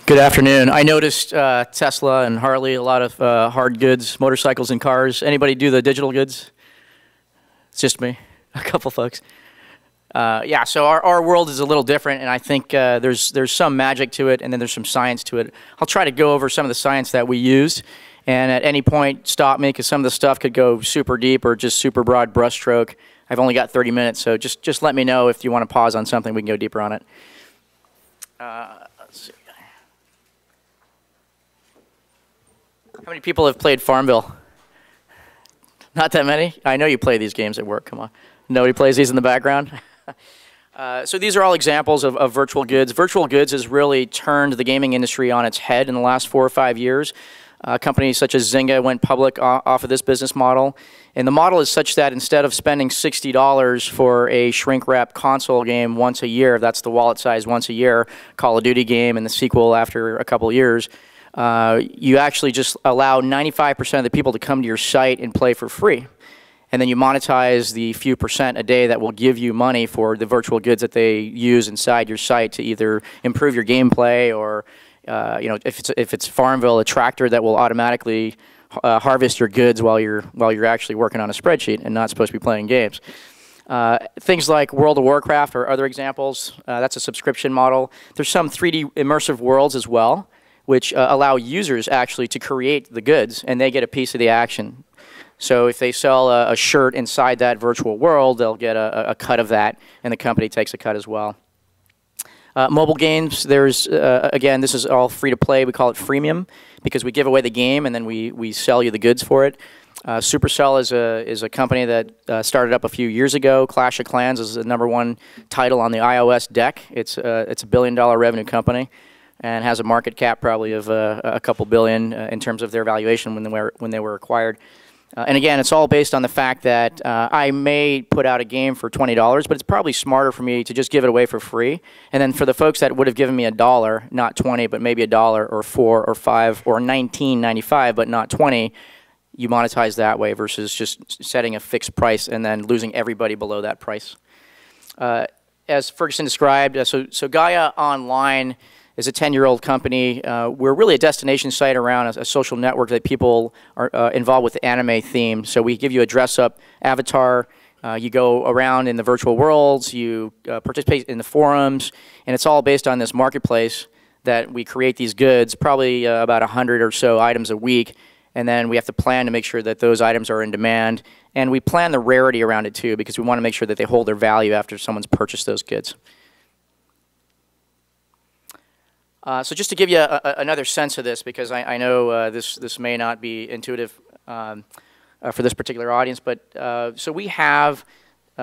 Good afternoon. I noticed Tesla and Harley, a lot of hard goods, motorcycles and cars. Anybody do the digital goods? It's just me, a couple folks. Yeah, so our world is a little different, and I think there's some magic to it, and then there's some science to it. I'll try to go over some of the science that we use, and at any point stop me, because some of the stuff could go super deep or just super broad brushstroke. I've only got 30 minutes, so just let me know if you want to pause on something. We can go deeper on it. Let's see. How many people have played Farmville? Not that many? I know you play these games at work. Come on. Nobody plays these in the background? So these are all examples of virtual goods. Virtual goods has really turned the gaming industry on its head in the last 4 or 5 years. Companies such as Zynga went public off of this business model. And the model is such that instead of spending $60 for a shrink-wrap console game once a year, that's the wallet size once a year, Call of Duty game and the sequel after a couple of years, you actually just allow 95% of the people to come to your site and play for free. And then you monetize the few percent a day that will give you money for the virtual goods that they use inside your site to either improve your gameplay or, you know, if it's Farmville, a tractor that will automatically harvest your goods while you're actually working on a spreadsheet and not supposed to be playing games. Things like World of Warcraft or other examples, that's a subscription model. There's some 3D immersive worlds as well, which allow users actually to create the goods, and they get a piece of the action. So if they sell a shirt inside that virtual world, they'll get a cut of that, and the company takes a cut as well. Mobile games, there's, again, this is all free to play. We call it freemium because we give away the game, and then we sell you the goods for it. Supercell is a company that started up a few years ago. Clash of Clans is the #1 title on the iOS deck. It's a $1 billion revenue company, and has a market cap probably of a couple billion in terms of their valuation when they were acquired. And again, it's all based on the fact that I may put out a game for $20, but it's probably smarter for me to just give it away for free. And then for the folks that would have given me $1, not 20, but maybe $1 or 4 or 5 or $19.95, but not 20, you monetize that way versus just setting a fixed price and then losing everybody below that price. As Ferguson described, so Gaia Online is a 10-year-old company. We're really a destination site around a social network that people are involved with the anime theme. So we give you a dress-up avatar. You go around in the virtual worlds. You participate in the forums. And it's all based on this marketplace that we create these goods, probably about 100 or so items a week. And then we have to plan to make sure that those items are in demand. And we plan the rarity around it, too, because we want to make sure that they hold their value after someone's purchased those goods. So just to give you another sense of this, because I know this may not be intuitive for this particular audience, but so we have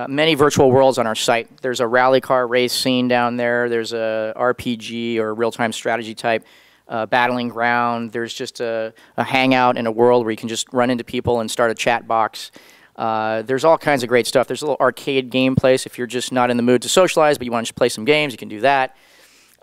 many virtual worlds on our site. There's a rally car race scene down there. There's a RPG or real-time strategy type battling ground. There's just a hangout in a world where you can just run into people and start a chat box. There's all kinds of great stuff. There's a little arcade game place. If you're just not in the mood to socialize, but you want to just play some games, you can do that.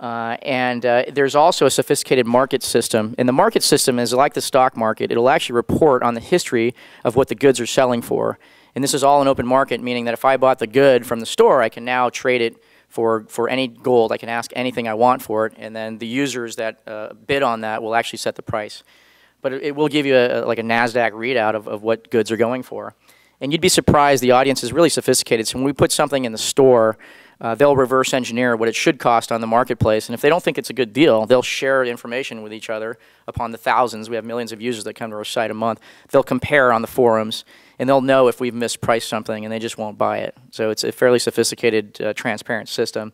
There's also a sophisticated market system. And the market system is like the stock market. It'll actually report on the history of what the goods are selling for. And this is all an open market, meaning that if I bought the good from the store, I can now trade it for any gold. I can ask anything I want for it. And then the users that bid on that will actually set the price. But it will give you like a NASDAQ readout of what goods are going for. And you'd be surprised, the audience is really sophisticated. So when we put something in the store, they'll reverse engineer what it should cost on the marketplace. And if they don't think it's a good deal, they'll share information with each other upon the thousands. We have millions of users that come to our site a month. They'll compare on the forums, and they'll know if we've mispriced something, and they just won't buy it. So it's a fairly sophisticated, transparent system.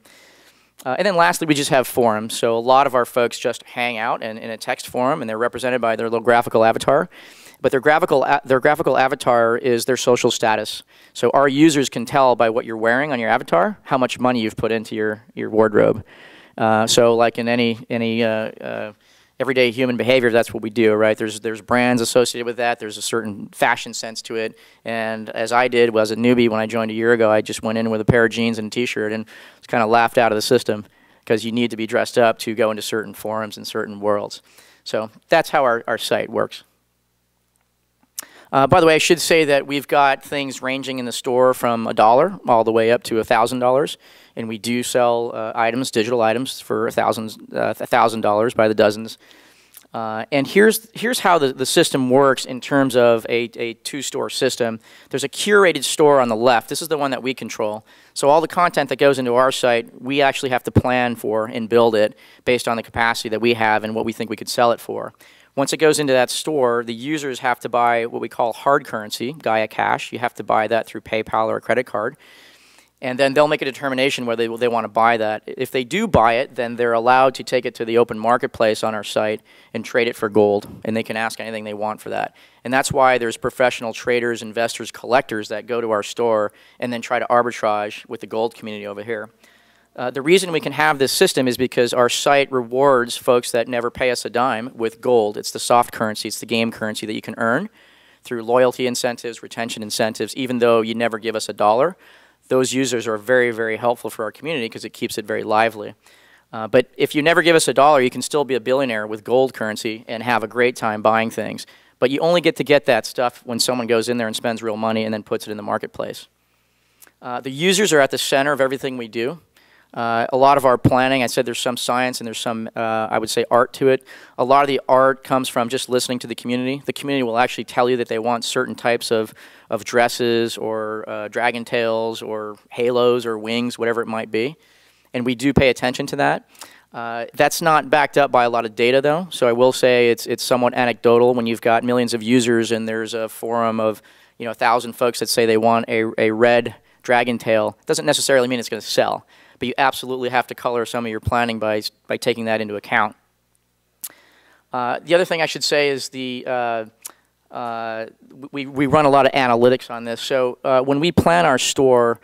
And then lastly, we just have forums. So a lot of our folks just hang out in a text forum, and they're represented by their little graphical avatar. But their graphical avatar is their social status. So our users can tell by what you're wearing on your avatar how much money you've put into your wardrobe. So like in any everyday human behavior, that's what we do, right? There's brands associated with that. There's a certain fashion sense to it. And as I did as a newbie when I joined a year ago, I just went in with a pair of jeans and a T-shirt and was kind of laughed out of the system because you need to be dressed up to go into certain forums and certain worlds. So that's how our site works. By the way, I should say that we've got things ranging in the store from $1 all the way up to $1,000, and we do sell items, digital items, for $1,000 by the dozens. And here's how the system works in terms of a two-store system. There's a curated store on the left. This is the one that we control. So all the content that goes into our site, we actually have to plan for and build it based on the capacity that we have and what we think we could sell it for. Once it goes into that store, the users have to buy what we call hard currency, Gaia Cash. You have to buy that through PayPal or a credit card. And then they'll make a determination whether they want to buy that. If they do buy it, then they're allowed to take it to the open marketplace on our site and trade it for gold. And they can ask anything they want for that. And that's why there's professional traders, investors, collectors that go to our store and then try to arbitrage with the gold community over here. The reason we can have this system is because our site rewards folks that never pay us a dime with gold. It's the soft currency. It's the game currency that you can earn through loyalty incentives, retention incentives, even though you never give us $1. Those users are very, very helpful for our community because it keeps it very lively. But if you never give us $1, you can still be a billionaire with gold currency and have a great time buying things. But you only get to get that stuff when someone goes in there and spends real money and then puts it in the marketplace. The users are at the center of everything we do. A lot of our planning, I said there's some science and there's some, I would say, art to it. A lot of the art comes from just listening to the community. The community will actually tell you that they want certain types of dresses or dragon tails or halos or wings, whatever it might be. And we do pay attention to that. That's not backed up by a lot of data, though. So I will say it's somewhat anecdotal when you've got millions of users and there's a forum of 1,000 folks that say they want a red dragon tail. It doesn't necessarily mean it's going to sell. But you absolutely have to color some of your planning by taking that into account. The other thing I should say is we run a lot of analytics on this. So when we plan our store,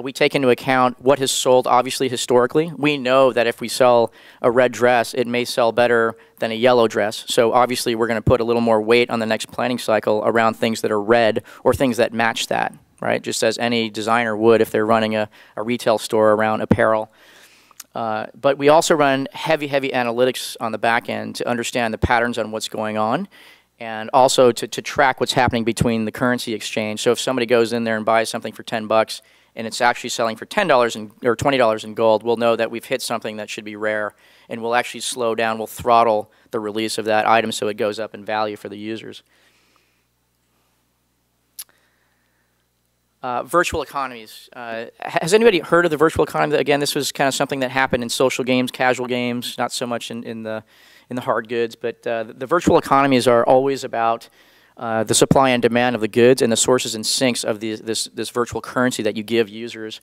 we take into account what has sold, obviously, historically. We know that if we sell a red dress, it may sell better than a yellow dress. So obviously, we're going to put a little more weight on the next planning cycle around things that are red or things that match that. Right, just as any designer would if they're running a retail store around apparel. But we also run heavy analytics on the back end to understand the patterns on what's going on and also to track what's happening between the currency exchange. So if somebody goes in there and buys something for $10 and it's actually selling for $10 or $20 in gold, we'll know that we've hit something that should be rare and we'll actually slow down, we'll throttle the release of that item so it goes up in value for the users. Virtual economies. Has anybody heard of the virtual economy? Again, this was kind of something that happened in social games, casual games, not so much in the hard goods. But the virtual economies are always about the supply and demand of the goods and the sources and sinks of this virtual currency that you give users.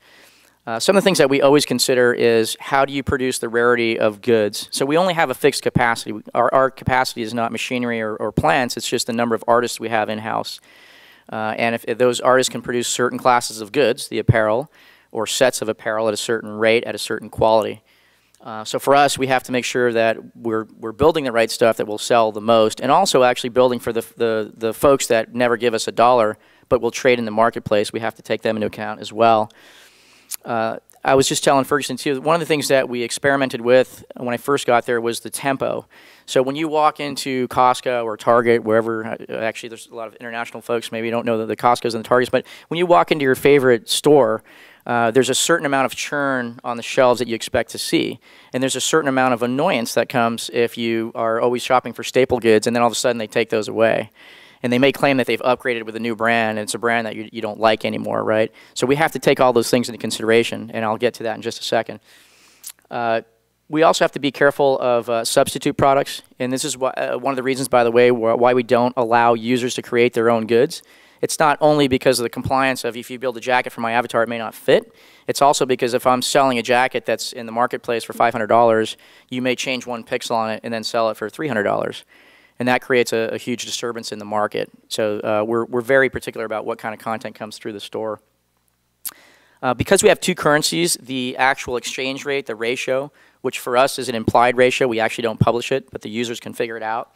Some of the things that we always consider is how do you produce the rarity of goods? So we only have a fixed capacity. Our capacity is not machinery or plants. It's just the number of artists we have in-house. And if those artists can produce certain classes of goods, the apparel, or sets of apparel at a certain rate, at a certain quality. So for us, we have to make sure that we're building the right stuff that will sell the most, and also actually building for the folks that never give us $1, but will trade in the marketplace. We have to take them into account as well. I was just telling Ferguson, too, one of the things that we experimented with when I first got there was the tempo. So when you walk into Costco or Target, wherever, actually there's a lot of international folks, maybe you don't know the Costcos and the Targets, but when you walk into your favorite store, there's a certain amount of churn on the shelves that you expect to see. And there's a certain amount of annoyance that comes if you are always shopping for staple goods and then all of a sudden they take those away. And they may claim that they've upgraded with a new brand, and it's a brand that you don't like anymore, right? So we have to take all those things into consideration, and I'll get to that in just a second. We also have to be careful of substitute products, and this is one of the reasons, by the way, why we don't allow users to create their own goods. It's not only because of the compliance of if you build a jacket for my avatar, it may not fit. It's also because if I'm selling a jacket that's in the marketplace for $500, you may change one pixel on it and then sell it for $300. And that creates a huge disturbance in the market. So we're very particular about what kind of content comes through the store. Because we have two currencies, the actual exchange rate, the ratio, which for us is an implied ratio, we actually don't publish it, but the users can figure it out.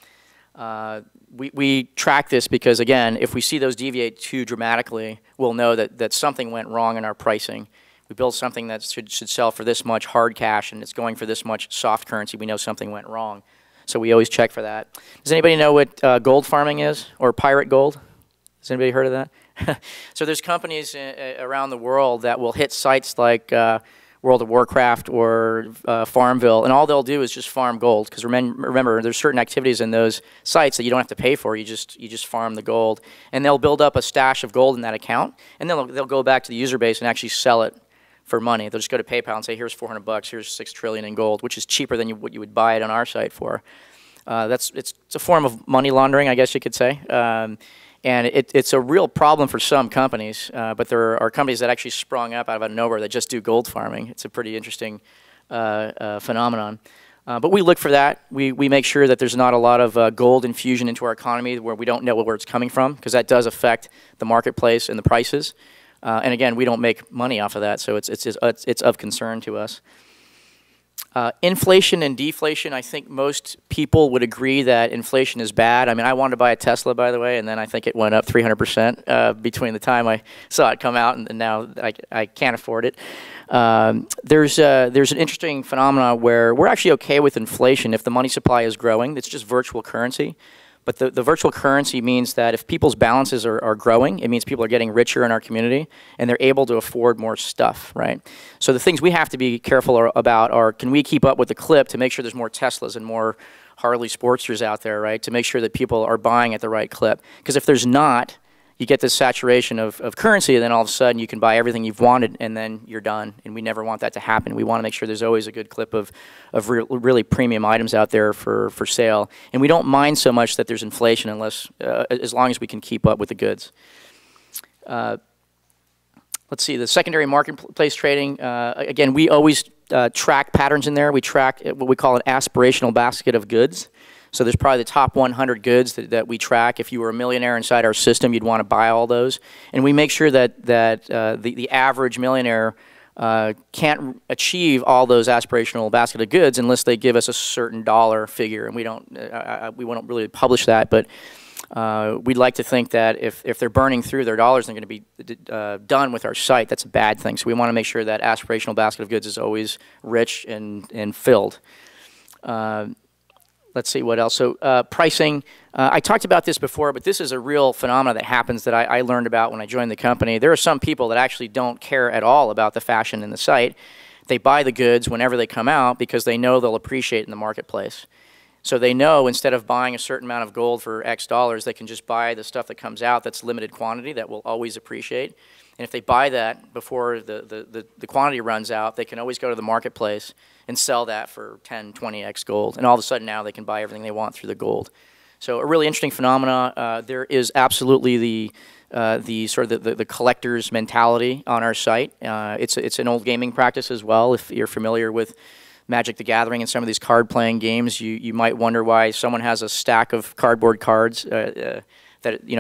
We track this because, again, if we see those deviate too dramatically, we'll know that something went wrong in our pricing. We build something that should sell for this much hard cash and it's going for this much soft currency, we know something went wrong. So we always check for that. Does anybody know what gold farming is, or pirate gold? Has anybody heard of that? So there's companies around the world that will hit sites like World of Warcraft or Farmville, and all they'll do is just farm gold. Because remember, there's certain activities in those sites that you don't have to pay for. You just farm the gold, and they'll build up a stash of gold in that account, and they'll go back to the user base and actually sell it for money. They'll just go to PayPal and say, here's 400 bucks, here's 6 trillion in gold, which is cheaper than what you would buy it on our site for. It's a form of money laundering, I guess you could say. And it's a real problem for some companies, but there are companies that actually sprung up out of nowhere that just do gold farming. It's a pretty interesting phenomenon. But we look for that. We make sure that there's not a lot of gold infusion into our economy where we don't know where it's coming from, because that does affect the marketplace and the prices. And again, we don't make money off of that, so it's of concern to us. Inflation and deflation, I think most people would agree that inflation is bad. I mean, I wanted to buy a Tesla, by the way, and then I think it went up 300% between the time I saw it come out and now I can't afford it. There's an interesting phenomenon where we're actually okay with inflation if the money supply is growing. It's just virtual currency. But the virtual currency means that if people's balances are growing, it means people are getting richer in our community and they're able to afford more stuff, right? So the things we have to be careful about are, can we keep up with the clip to make sure there's more Teslas and more Harley Sportsters out there, right? To make sure that people are buying at the right clip. Because if there's not, you get this saturation of currency, and then all of a sudden you can buy everything you've wanted, and then you're done. And we never want that to happen. We want to make sure there's always a good clip of really premium items out there for sale. And we don't mind so much that there's inflation as long as we can keep up with the goods. Let's see, the secondary marketplace trading. Again, we always track patterns in there. We track what we call an aspirational basket of goods. So there's probably the top 100 goods that we track. If you were a millionaire inside our system, you'd want to buy all those. And we make sure that the average millionaire can't achieve all those aspirational basket of goods unless they give us a certain dollar figure. And we don't really publish that, but we'd like to think that if they're burning through their dollars, they're going to be done with our site. That's a bad thing. So we want to make sure that aspirational basket of goods is always rich and filled. Let's see what else. So pricing, I talked about this before, but this is a real phenomenon that happens that I learned about when I joined the company. There are some people that actually don't care at all about the fashion in the site. They buy the goods whenever they come out because they know they'll appreciate in the marketplace. So they know instead of buying a certain amount of gold for X dollars, they can just buy the stuff that comes out that's limited quantity that will always appreciate. And if they buy that before the quantity runs out, they can always go to the marketplace and sell that for 10, 20x gold. And all of a sudden now they can buy everything they want through the gold. So a really interesting phenomena. There is absolutely the collector's mentality on our site. It's an old gaming practice as well. If you're familiar with Magic the Gathering and some of these card-playing games, you might wonder why someone has a stack of cardboard cards that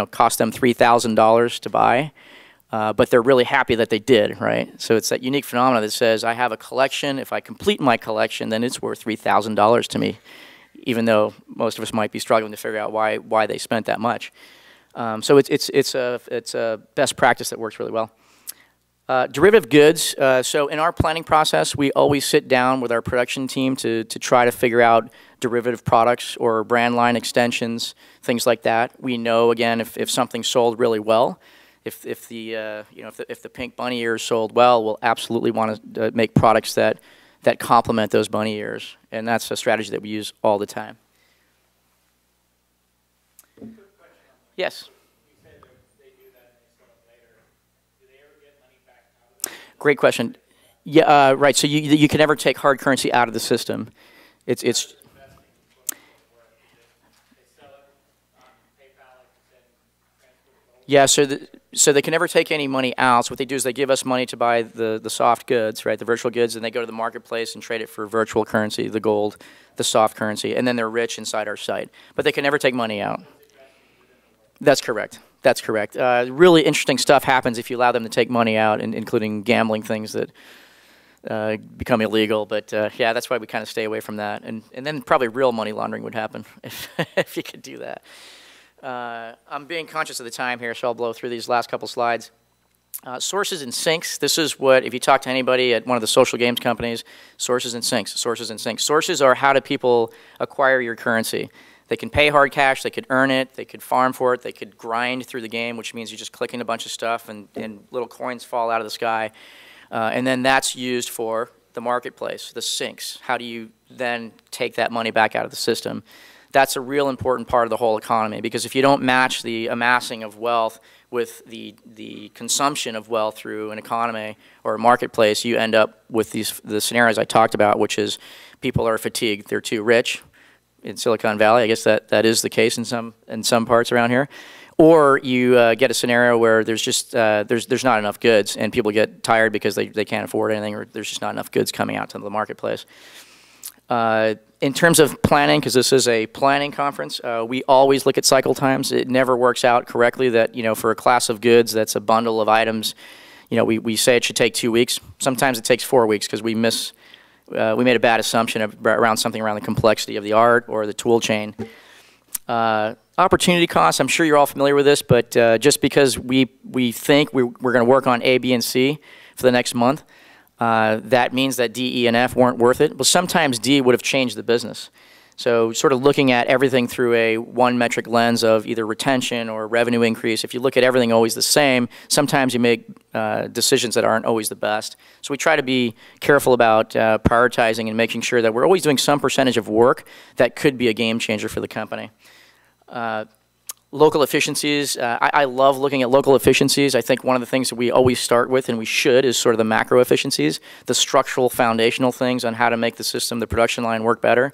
cost them $3,000 to buy. But they're really happy that they did, right? So it's that unique phenomenon that says, I have a collection. If I complete my collection, then it's worth $3,000 to me, even though most of us might be struggling to figure out why they spent that much. So it's a best practice that works really well. Derivative goods. So in our planning process, we always sit down with our production team to try to figure out derivative products or brand line extensions, things like that. We know, again, if something sold really well, if the pink bunny ears sold well, we'll absolutely want to make products that complement those bunny ears, and that's a strategy that we use all the time. Yes. You said they do that and they sell it later. Do they ever get money back out of it? Great question. Yeah, right. So you can never take hard currency out of the system. It's yeah, so they can never take any money out. So what they do is they give us money to buy the soft goods, right, the virtual goods, and they go to the marketplace and trade it for virtual currency, the gold, the soft currency, and then they're rich inside our site. But they can never take money out. That's correct. That's correct. Really interesting stuff happens if you allow them to take money out, including gambling things that become illegal. But yeah, that's why we kind of stay away from that. And then probably real money laundering would happen if you could do that. I'm being conscious of the time here, so I'll blow through these last couple slides. Sources and sinks. This is what, if you talk to anybody at one of the social games companies, sources and sinks, sources and sinks. Sources are how do people acquire your currency. They can pay hard cash, they could earn it, they could farm for it, they could grind through the game, which means you're just clicking a bunch of stuff and little coins fall out of the sky. And then that's used for the marketplace, the sinks. How do you then take that money back out of the system? That's a real important part of the whole economy, because if you don't match the amassing of wealth with the consumption of wealth through an economy or a marketplace, you end up with the scenarios I talked about, which is people are fatigued, they're too rich. In Silicon Valley, I guess that is the case in some parts around here, or you get a scenario where there's just there's not enough goods and people get tired because they can't afford anything, or there's just not enough goods coming out to the marketplace. In terms of planning, because this is a planning conference, we always look at cycle times. It never works out correctly that, for a class of goods that's a bundle of items, we say it should take 2 weeks. Sometimes it takes 4 weeks because we made a bad assumption around something around the complexity of the art or the tool chain. Opportunity costs, I'm sure you're all familiar with this, but just because we think we're going to work on A, B, and C for the next month, that means that D, E, and F weren't worth it. Well, sometimes D would have changed the business. So sort of looking at everything through a one metric lens of either retention or revenue increase, if you look at everything always the same, sometimes you make decisions that aren't always the best. So we try to be careful about prioritizing and making sure that we're always doing some percentage of work that could be a game changer for the company. Local efficiencies, I love looking at local efficiencies. I think one of the things that we always start with, and we should, is sort of the macro efficiencies, the structural foundational things on how to make the system, the production line work better.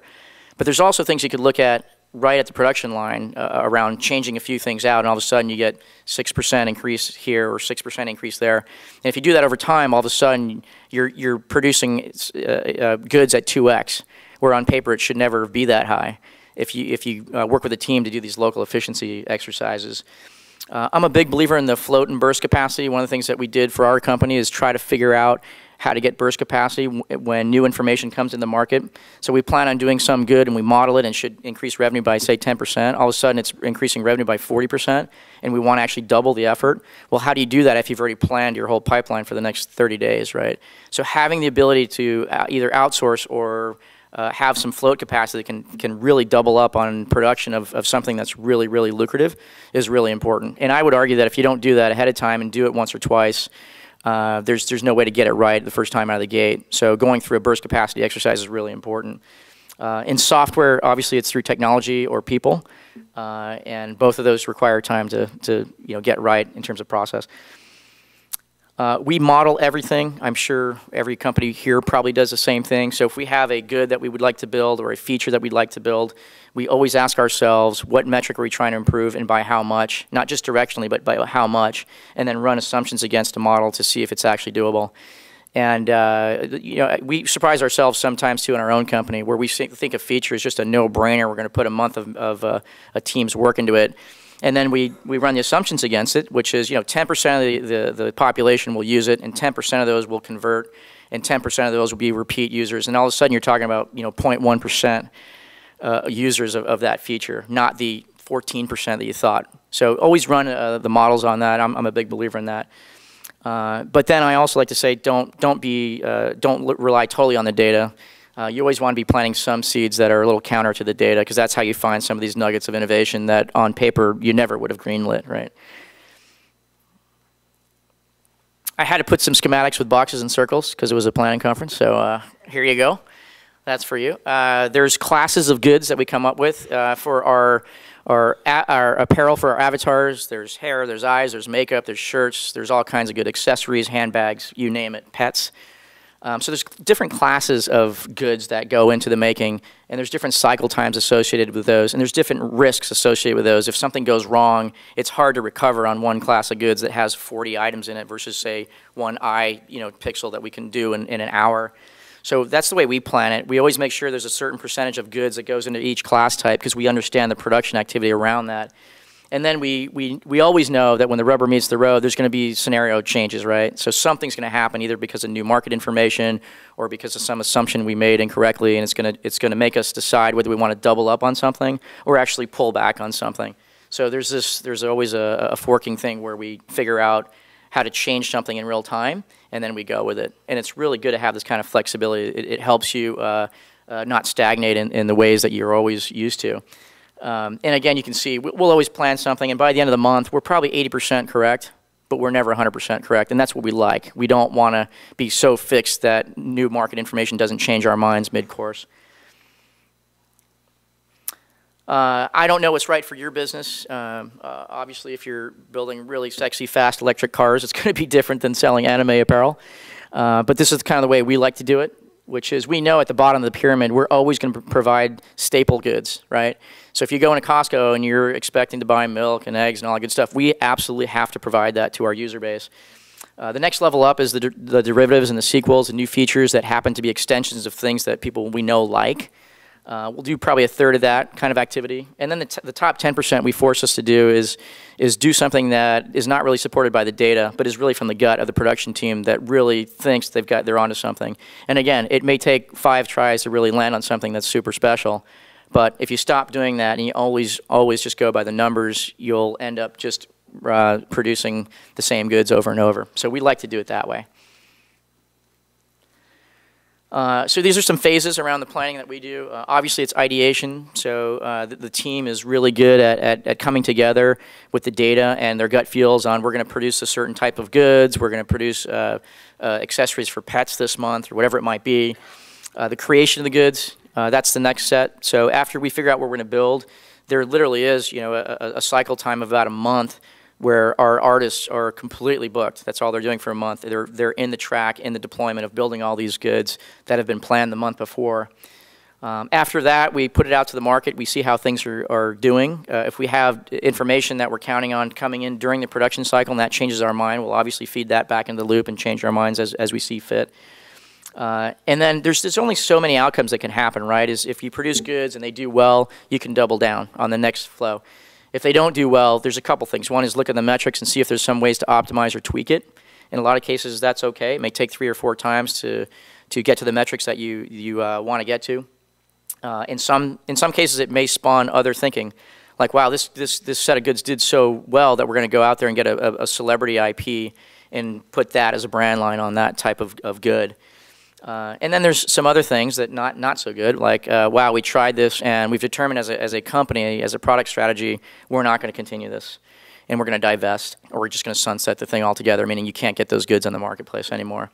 But there's also things you could look at right at the production line around changing a few things out, and all of a sudden you get 6% increase here or 6% increase there. And if you do that over time, all of a sudden you're producing goods at 2x, where on paper it should never be that high if you work with a team to do these local efficiency exercises. I'm a big believer in the float and burst capacity. One of the things that we did for our company is try to figure out how to get burst capacity when new information comes in the market. So we plan on doing some good and we model it and should increase revenue by, say, 10%. All of a sudden it's increasing revenue by 40% and we want to actually double the effort. Well, how do you do that if you've already planned your whole pipeline for the next 30 days, right? So having the ability to either outsource or have some float capacity that can really double up on production of something that's really, really lucrative is really important. And I would argue that if you don't do that ahead of time and do it once or twice, there's no way to get it right the first time out of the gate. So going through a burst capacity exercise is really important. In software, obviously it's through technology or people, and both of those require time to get right in terms of process. We model everything. I'm sure every company here probably does the same thing. So if we have a good that we would like to build or a feature that we'd like to build, we always ask ourselves, what metric are we trying to improve and by how much? Not just directionally, but by how much, and then run assumptions against a model to see if it's actually doable. And we surprise ourselves sometimes too in our own company where we think a feature is just a no-brainer. We're going to put a month of a team's work into it. And then we run the assumptions against it, which is 10% of the population will use it, and 10% of those will convert, and 10% of those will be repeat users. And all of a sudden you're talking about 0.1% users of that feature, not the 14% that you thought. So always run the models on that. I'm a big believer in that. But then I also like to say don't rely totally on the data. You always want to be planting some seeds that are a little counter to the data, because that's how you find some of these nuggets of innovation that on paper you never would have greenlit, right? I had to put some schematics with boxes and circles because it was a planning conference, so here you go. That's for you. There's classes of goods that we come up with for our apparel for our avatars. There's hair, there's eyes, there's makeup, there's shirts, there's all kinds of good accessories, handbags, you name it, pets. So there's different classes of goods that go into the making, and there's different cycle times associated with those, and there's different risks associated with those. If something goes wrong, it's hard to recover on one class of goods that has 40 items in it versus, say, one eye pixel that we can do in an hour. So that's the way we plan it. We always make sure there's a certain percentage of goods that goes into each class type because we understand the production activity around that. And then we always know that when the rubber meets the road, there's going to be scenario changes, right? So something's going to happen either because of new market information or because of some assumption we made incorrectly, and it's going to make us decide whether we want to double up on something or actually pull back on something. So there's always a forking thing where we figure out how to change something in real time, and then we go with it. And it's really good to have this kind of flexibility. It helps you not stagnate in the ways that you're always used to. And again, you can see we'll always plan something, and by the end of the month, we're probably 80% correct, but we're never 100% correct, and that's what we like. We don't want to be so fixed that new market information doesn't change our minds mid-course. I don't know what's right for your business. Obviously, if you're building really sexy, fast electric cars, it's going to be different than selling anime apparel. But this is kind of the way we like to do it, which is we know at the bottom of the pyramid, we're always going to provide staple goods, right? So if you go into Costco and you're expecting to buy milk and eggs and all that good stuff, we absolutely have to provide that to our user base. The next level up is the derivatives and the sequels and new features that happen to be extensions of things that people we know like. We'll do probably a third of that kind of activity. And then the top 10% we force us to do is do something that is not really supported by the data, but is really from the gut of the production team that really thinks they're onto something. And again, it may take 5 tries to really land on something that's super special. But if you stop doing that and you always just go by the numbers, you'll end up just producing the same goods over and over. So we like to do it that way. So these are some phases around the planning that we do. Obviously, it's ideation. So the team is really good at coming together with the data and their gut feels on we're going to produce a certain type of goods. We're going to produce accessories for pets this month or whatever it might be. The creation of the goods, that's the next set. So after we figure out what we're going to build, there literally is a cycle time of about a month where our artists are completely booked. That's all they're doing for a month. They're in the track, in the deployment of building all these goods that have been planned the month before. After that, we put it out to the market. We see how things are doing. If we have information that we're counting on coming in during the production cycle and that changes our mind, we'll obviously feed that back into the loop and change our minds as we see fit. And then there's only so many outcomes that can happen, right? Is if you produce goods and they do well, you can double down on the next flow. If they don't do well, there's a couple things. One is look at the metrics and see if there's some ways to optimize or tweak it. In a lot of cases, that's okay. It may take 3 or 4 times to get to the metrics that you want to get to. In some cases, it may spawn other thinking, like, wow, this set of goods did so well that we're going to go out there and get a celebrity IP and put that as a brand line on that type of good. And then there's some other things that not so good, like, wow, we tried this and we've determined as a company, as a product strategy, we're not going to continue this. And we're going to divest, or we're just going to sunset the thing altogether, meaning you can't get those goods on the marketplace anymore.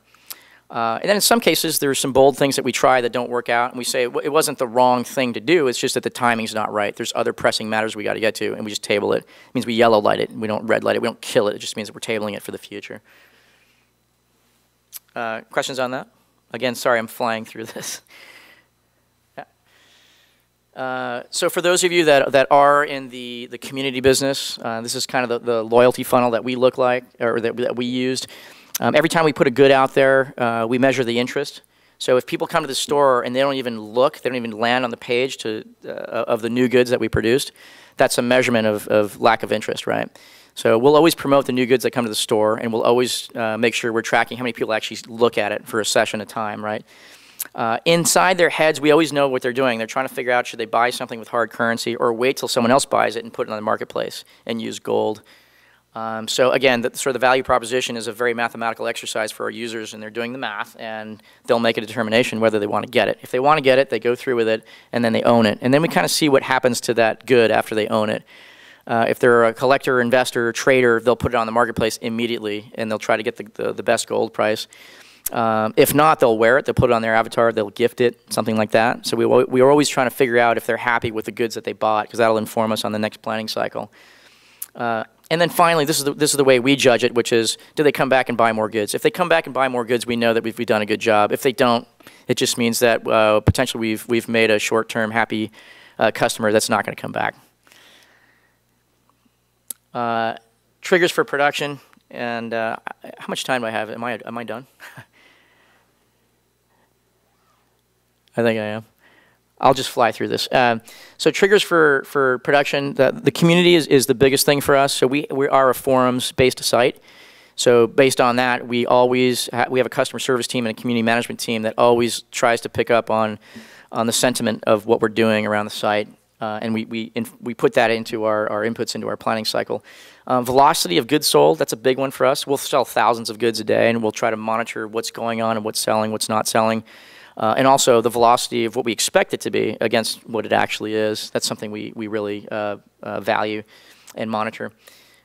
And then in some cases, there's some bold things that we try that don't work out, and we say it wasn't the wrong thing to do, it's just that the timing's not right. There's other pressing matters we got to get to, and we just table it. It means we yellow light it, we don't red light it, we don't kill it, it just means that we're tabling it for the future. Questions on that? Again, sorry, I'm flying through this. So for those of you that are in the community business, this is kind of the loyalty funnel that we look like, or that we used. Every time we put a good out there, we measure the interest. So if people come to the store and they don't even look, they don't even land on the page of the new goods that we produced, that's a measurement of lack of interest, right? So we'll always promote the new goods that come to the store, and we'll always make sure we're tracking how many people actually look at it for a session at a time, right? Inside their heads, we always know what they're doing. They're trying to figure out should they buy something with hard currency or wait till someone else buys it and put it on the marketplace and use gold. So again, sort of the value proposition is a very mathematical exercise for our users, and they're doing the math, and they'll make a determination whether they want to get it. If they want to get it, they go through with it, and then they own it. And then we kind of see what happens to that good after they own it. If they're a collector, investor, trader, they'll put it on the marketplace immediately, and they'll try to get the best gold price. If not, they'll wear it, they'll put it on their avatar, they'll gift it, something like that. So we are always trying to figure out if they're happy with the goods that they bought, because that'll inform us on the next planning cycle. And then finally, this is the way we judge it, which is, do they come back and buy more goods? If they come back and buy more goods, we know that we've done a good job. If they don't, it just means that potentially we've made a short-term happy customer that's not going to come back. Triggers for production, and how much time do I have? Am I done? I think I am. I'll just fly through this. So triggers for production, the community is the biggest thing for us. So we are a forums-based site. So based on that, we have a customer service team and a community management team that always tries to pick up on the sentiment of what we're doing around the site. And we put that into our inputs into our planning cycle. Velocity of goods sold, that's a big one for us. We'll sell thousands of goods a day, and we'll try to monitor what's going on and what's selling, what's not selling. and also the velocity of what we expect it to be against what it actually is. That's something we really value and monitor.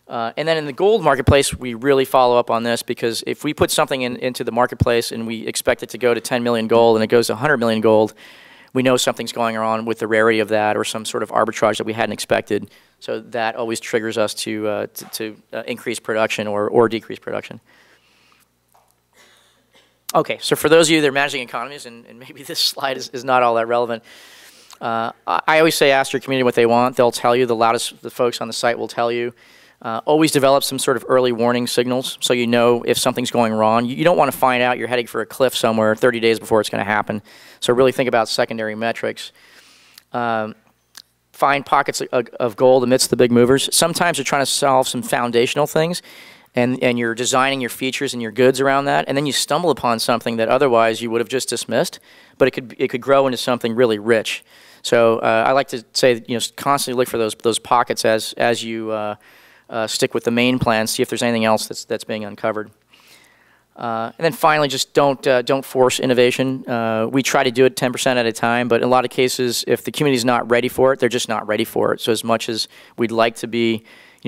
And then in the gold marketplace, we really follow up on this, because if we put something into the marketplace and we expect it to go to 10 million gold and it goes to 100 million gold, we know something's going on with the rarity of that, or some sort of arbitrage that we hadn't expected. So that always triggers us to increase production or decrease production. Okay, so for those of you that are managing economies, and maybe this slide is not all that relevant, I always say ask your community what they want. They'll tell you. The folks on the site will tell you. Always develop some sort of early warning signals so you know if something's going wrong. You don't want to find out you're heading for a cliff somewhere 30 days before it's going to happen. So really think about secondary metrics. Find pockets of gold amidst the big movers. Sometimes you're trying to solve some foundational things, and you're designing your features and your goods around that, and then you stumble upon something that otherwise you would have just dismissed, but it could grow into something really rich. So I like to say, constantly look for those pockets as you stick with the main plan, see if there's anything else that's being uncovered. And then finally, just don't force innovation. We try to do it 10% at a time, but in a lot of cases, if the community's not ready for it, they're just not ready for it. So as much as we'd like to be,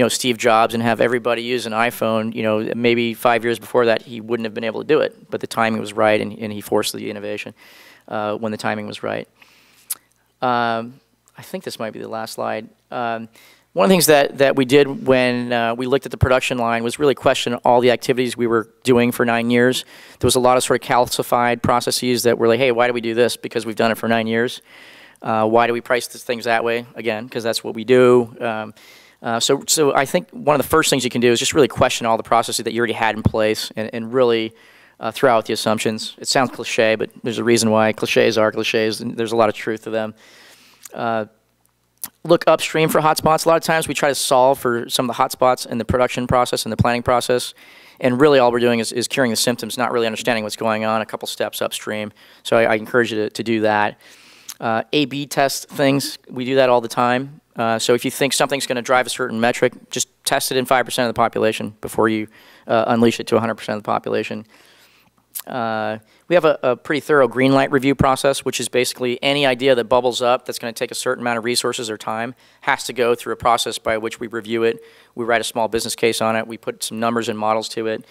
Steve Jobs and have everybody use an iPhone, maybe 5 years before that, he wouldn't have been able to do it. But the timing was right, and he forced the innovation when the timing was right. I think this might be the last slide. One of the things that we did when we looked at the production line was really question all the activities we were doing for 9 years. There was a lot of sort of calcified processes that were like, hey, why do we do this? Because we've done it for 9 years. Why do we price things that way? Again, because that's what we do. So I think one of the first things you can do is just really question all the processes that you already had in place, and really throw out the assumptions. It sounds cliche, but there's a reason why. Cliches are cliches, and there's a lot of truth to them. Look upstream for hotspots. A lot of times we try to solve for some of the hotspots in the production process and the planning process, and really all we're doing is curing the symptoms, not really understanding what's going on a couple steps upstream. So I encourage you to do that. A/B test things. We do that all the time. So if you think something's going to drive a certain metric, just test it in 5% of the population before you unleash it to 100% of the population. We have a pretty thorough green light review process, which is basically any idea that bubbles up that's going to take a certain amount of resources or time has to go through a process by which we review it. We write a small business case on it. We put some numbers and models to it.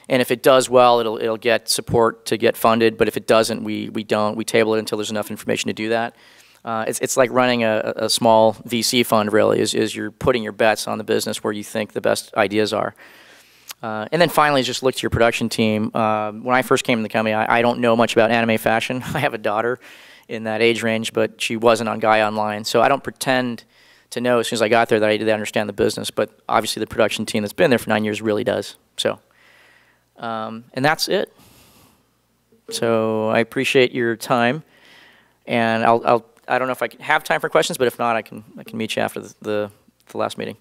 And if it does well, it'll get support to get funded. But if it doesn't, we don't. We table it until there's enough information to do that. It's like running a small VC fund, really, is you're putting your bets on the business where you think the best ideas are. And then finally, just look to your production team. When I first came to the company, I don't know much about anime fashion. I have a daughter in that age range, but she wasn't on Gaia Online. So I don't pretend to know as soon as I got there that I did understand the business. But obviously the production team that's been there for 9 years really does. So, and that's it. So I appreciate your time. And I don't know if I have time for questions, but if not, I can meet you after the last meeting.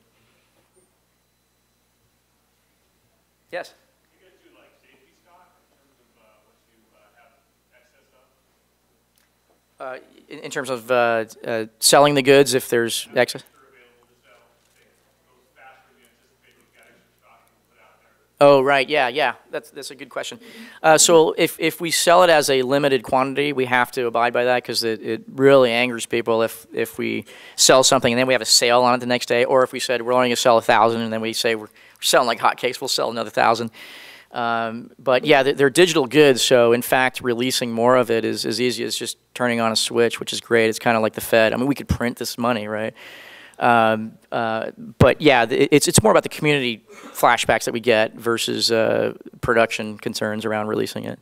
Yes? You guys do like safety stock in terms of what you have excess of? In terms of selling the goods if there's excess? Oh, right. Yeah. That's a good question. So if we sell it as a limited quantity, we have to abide by that, because it really angers people if we sell something and then we have a sale on it the next day, or if we said we're only going to sell 1,000 and then we say we're selling like hotcakes, we'll sell another 1,000. But yeah, they're digital goods, so in fact, releasing more of it is as easy as just turning on a switch, which is great. It's kind of like the Fed. I mean, we could print this money, right? But yeah, it's more about the community flashbacks that we get versus production concerns around releasing it.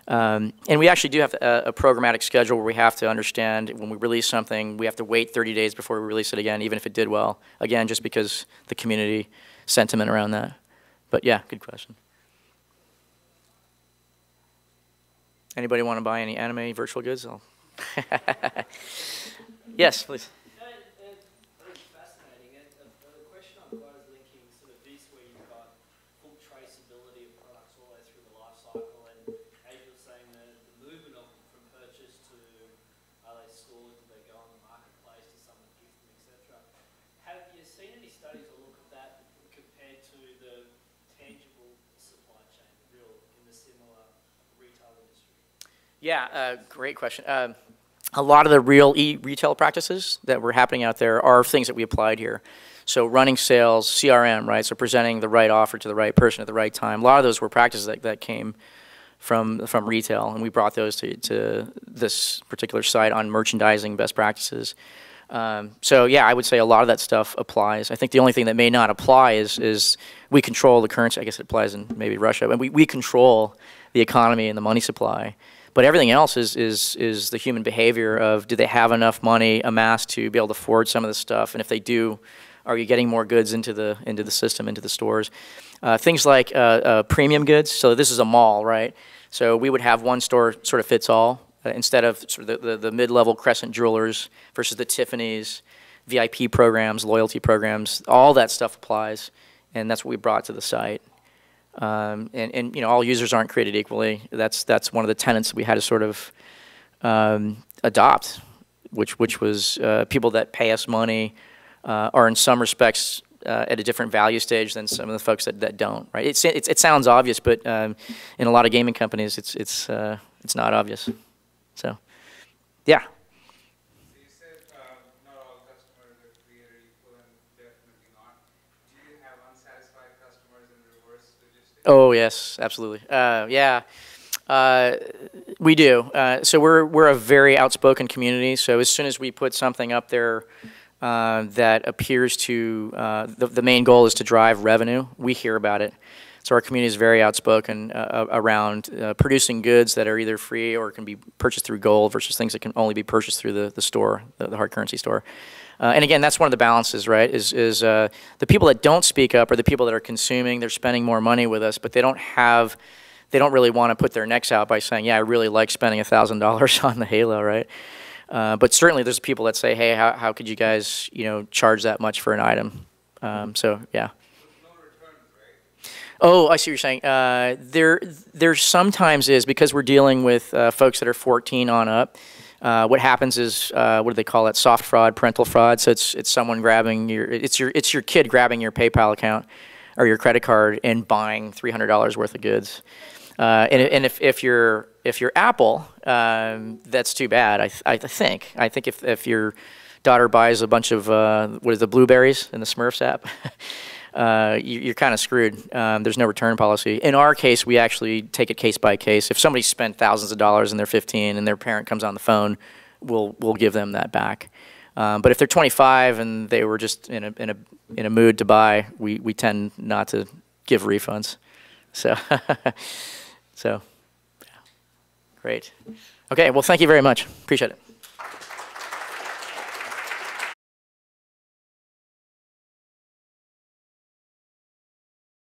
And we actually do have a programmatic schedule where we have to understand when we release something, we have to wait 30 days before we release it again, even if it did well. Again, just because the community sentiment around that. But yeah, good question. Anybody want to buy any anime virtual goods? Yes, please. Yeah, great question. A lot of the real retail practices that were happening out there are things that we applied here. So running sales, CRM, right? So presenting the right offer to the right person at the right time. A lot of those were practices that came from retail, and we brought those to this particular site on merchandising best practices. So yeah, I would say a lot of that stuff applies. I think the only thing that may not apply is we control the currency. I guess it applies in maybe Russia, but we control the economy and the money supply. But everything else is the human behavior of, do they have enough money amassed to be able to afford some of this stuff, and if they do, are you getting more goods into the system, into the stores? Things like premium goods. So this is a mall, right? So we would have one store sort of fits all. Instead of sort of the mid-level Crescent jewelers versus the Tiffany's, VIP programs, loyalty programs, all that stuff applies, and that's what we brought to the site. And you know, all users aren't created equally. That's one of the tenets we had to sort of adopt, which was people that pay us money are in some respects at a different value stage than some of the folks that don't. Right? It sounds obvious, but in a lot of gaming companies, it's not obvious. So, yeah. So you said not all customers are created equal, and definitely not. Do you have unsatisfied customers in reverse logistics? Oh yes, absolutely. Yeah, we do. So we're a very outspoken community. So as soon as we put something up there that appears to the main goal is to drive revenue, we hear about it. So our community is very outspoken around producing goods that are either free or can be purchased through gold versus things that can only be purchased through the store, the hard currency store. And again, that's one of the balances, right? Is the people that don't speak up are the people that are consuming. They're spending more money with us, but they don't really want to put their necks out by saying, yeah, I really like spending $1,000 on the Halo, right? But certainly there's people that say, hey, how could you guys, you know, charge that much for an item? So yeah. Oh, I see what you're saying. There sometimes is, because we're dealing with folks that are 14 on up. What happens is, what do they call it? Soft fraud, parental fraud. So it's someone grabbing it's your kid grabbing your PayPal account or your credit card and buying $300 worth of goods. And if you're Apple, that's too bad. I think if your daughter buys a bunch of what is the blueberries in the Smurfs app. You're kind of screwed. There's no return policy. In our case, we actually take it case by case. If somebody spent thousands of dollars and they're 15 and their parent comes on the phone, we'll give them that back. But if they're 25 and they were just in a mood to buy, we tend not to give refunds. So so yeah. Great. Okay. Well, thank you very much. Appreciate it.